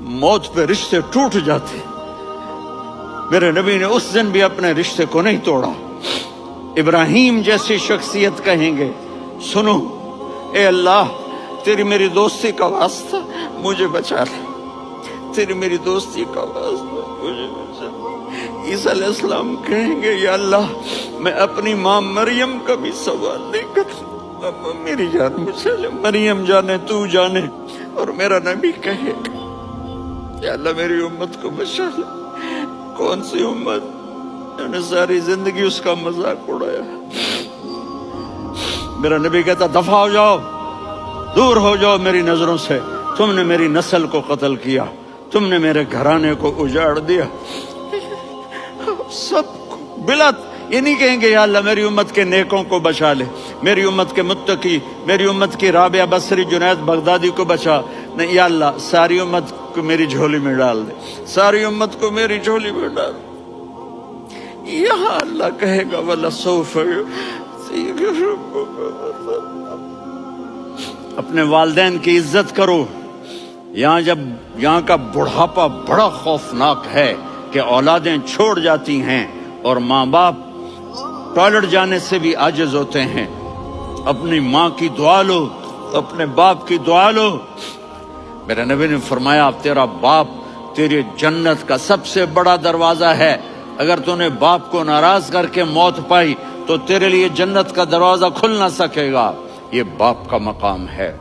موت پہ رشتے ٹوٹ جاتے. میرے نبی نے اس دن بھی اپنے رشتے کو نہیں توڑا. ابراہیم جیسی شخصیت کہیں گے سنو اے اللہ تیری میری دوستی کا واسطہ مجھے بچا لے, تیری میری دوستی کا واسطہ مجھے بچا لے. عیسیٰ علیہ السلام کہیں گے یا اللہ میں اپنی ماں مریم کا بھی سوال نہیں کرتا, میری جان بچا لے, مریم جانے تو جانے. اور میرا نبی کہے یا اللہ میری امت کو بچا لے. کون سی امت نے ساری زندگی اس کا مذاق اڑایا. میرا نبی کہتا دفع ہو جاؤ, دور ہو جاؤ میری نظروں سے, تم نے میری نسل کو قتل کیا, تم نے میرے گھرانے کو اجاڑ دیا. سب بلا یہ نہیں کہیں گے یا اللہ میری امت کے نیکوں کو بچا لے, میری امت کے متقی, میری امت کی رابعہ بصری جنید بغدادی کو بچا. نہیں یا اللہ ساری امت کو میری جھولی میں ڈال دے, ساری امت کو میری جھولی میں ڈال. یہاں اللہ کہے گا وَلَسَوْفَ اپنے والدین کی عزت کرو. یہاں کا بڑھاپا بڑا خوفناک ہے کہ اولادیں چھوڑ جاتی ہیں اور ماں باپ ٹوائلٹ جانے سے بھی عاجز ہوتے ہیں. اپنی ماں کی دعا لو, اپنے باپ کی دعا لو. میرے نبی نے فرمایا تیرا باپ تیری جنت کا سب سے بڑا دروازہ ہے. اگر تو نے باپ کو ناراض کر کے موت پائی تو تیرے لیے جنت کا دروازہ کھل نہ سکے گا. یہ باپ کا مقام ہے.